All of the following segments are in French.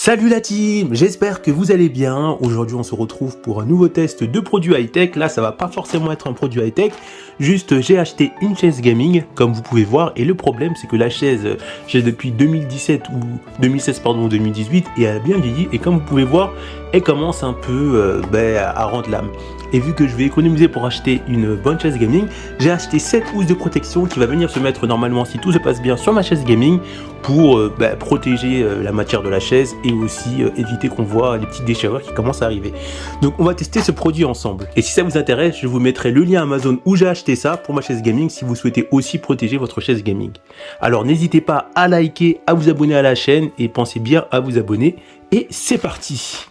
Salut la team, j'espère que vous allez bien. Aujourd'hui on se retrouve pour un nouveau test de produits high-tech. Là ça va pas forcément être un produit high-tech, juste j'ai acheté une chaise gaming comme vous pouvez voir, et le problème c'est que la chaise j'ai depuis 2017 ou 2016 pardon 2018 et elle a bien vieilli, et comme vous pouvez voir elle commence un peu à rendre l'âme. Et vu que je vais économiser pour acheter une bonne chaise gaming, j'ai acheté 7 housses de protection qui va venir se mettre normalement, si tout se passe bien, sur ma chaise gaming pour protéger la matière de la chaise et aussi éviter qu'on voit les petites déchirures qui commencent à arriver. Donc on va tester ce produit ensemble. Et si ça vous intéresse, je vous mettrai le lien Amazon où j'ai acheté ça pour ma chaise gaming si vous souhaitez aussi protéger votre chaise gaming. Alors n'hésitez pas à liker, à vous abonner à la chaîne et pensez bien à vous abonner. Et c'est parti!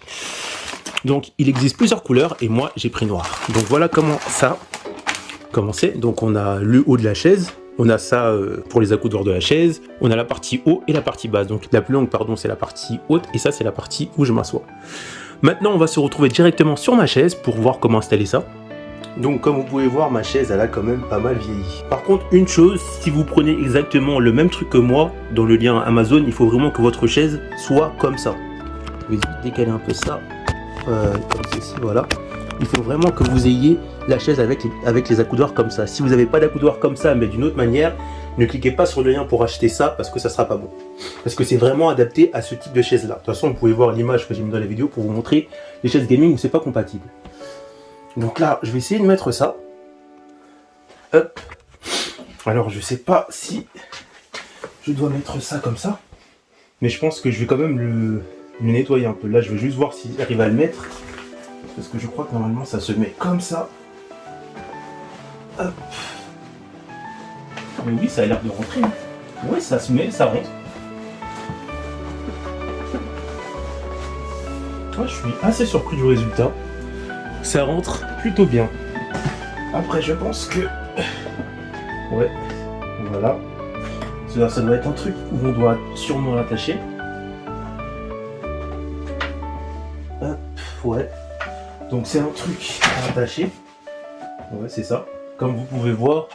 Donc il existe plusieurs couleurs et moi j'ai pris noir. Donc voilà comment c'est. Donc on a le haut de la chaise, on a ça pour les accoudoirs de la chaise, on a la partie haut et la partie basse. Donc la plus longue pardon c'est la partie haute et ça c'est la partie où je m'assois. Maintenant on va se retrouver directement sur ma chaise pour voir comment installer ça. Donc comme vous pouvez voir ma chaise elle a quand même pas mal vieilli. Par contre une chose, si vous prenez exactement le même truc que moi dans le lien Amazon, il faut vraiment que votre chaise soit comme ça. Je vais décaler un peu ça. Comme ceci, voilà. Il faut vraiment que vous ayez la chaise avec les accoudoirs comme ça. Si vous n'avez pas d'accoudoirs comme ça, mais d'une autre manière, ne cliquez pas sur le lien pour acheter ça parce que ça sera pas bon. Parce que c'est vraiment adapté à ce type de chaise là. De toute façon, vous pouvez voir l'image que j'ai mis dans la vidéo pour vous montrer les chaises gaming où c'est pas compatible. Donc là, je vais essayer de mettre ça. Hop. Alors, je sais pas si je dois mettre ça comme ça, mais je pense que je vais quand même le nettoyer un peu. Là je vais juste voir si j'arrive à le mettre, parce que je crois que normalement ça se met comme ça. Hop. Mais oui, ça a l'air de rentrer. Oui, ça se met, ça rentre. Moi je suis assez surpris du résultat. Ça rentre plutôt bien. Après je pense que ouais, voilà, ça doit être un truc où on doit sûrement l'attacher. Ouais, donc c'est un truc à attacher. Ouais, c'est ça. Comme vous pouvez voir,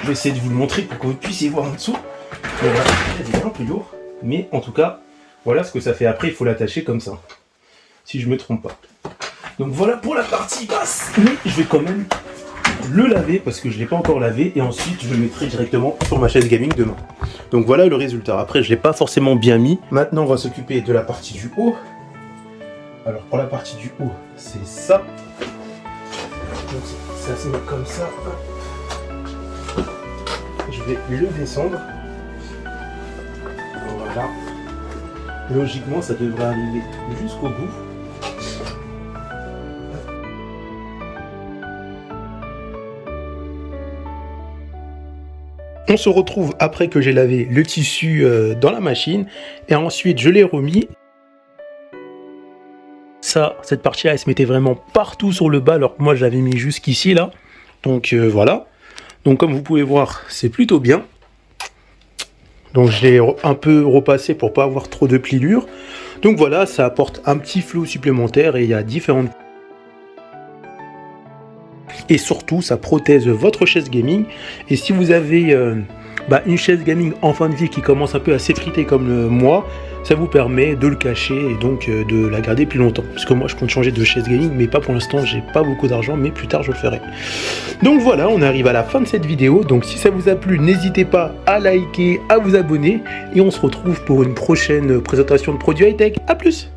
je vais essayer de vous le montrer pour que vous puissiez voir en dessous. Donc voilà, c'est un peu lourd, mais en tout cas, voilà ce que ça fait. Après, il faut l'attacher comme ça, si je me trompe pas. Donc voilà pour la partie basse. Mais je vais quand même le laver parce que je ne l'ai pas encore lavé, et ensuite je le mettrai directement sur ma chaise gaming demain. Donc voilà le résultat. Après, je l'ai pas forcément bien mis. Maintenant, on va s'occuper de la partie du haut. Alors pour la partie du haut, c'est ça. Donc ça se met comme ça. Je vais le descendre. Voilà. Logiquement, ça devrait arriver jusqu'au bout. On se retrouve après que j'ai lavé le tissu dans la machine, et ensuite je l'ai remis. Ça, cette partie-là, elle se mettait vraiment partout sur le bas, alors que moi, je l'avais mis jusqu'ici, là. Donc, voilà. Donc, comme vous pouvez voir, c'est plutôt bien. Donc, je l'ai un peu repassé pour pas avoir trop de pliures. Donc, voilà, ça apporte un petit flou supplémentaire, et il y a différentes... Et surtout, ça protège votre chaise gaming. Et si vous avez une chaise gaming en fin de vie qui commence un peu à s'effriter comme moi, ça vous permet de le cacher et donc de la garder plus longtemps. Parce que moi, je compte changer de chaise gaming, mais pas pour l'instant, j'ai pas beaucoup d'argent, mais plus tard, je le ferai. Donc voilà, on arrive à la fin de cette vidéo. Donc si ça vous a plu, n'hésitez pas à liker, à vous abonner, et on se retrouve pour une prochaine présentation de produits high-tech. A plus!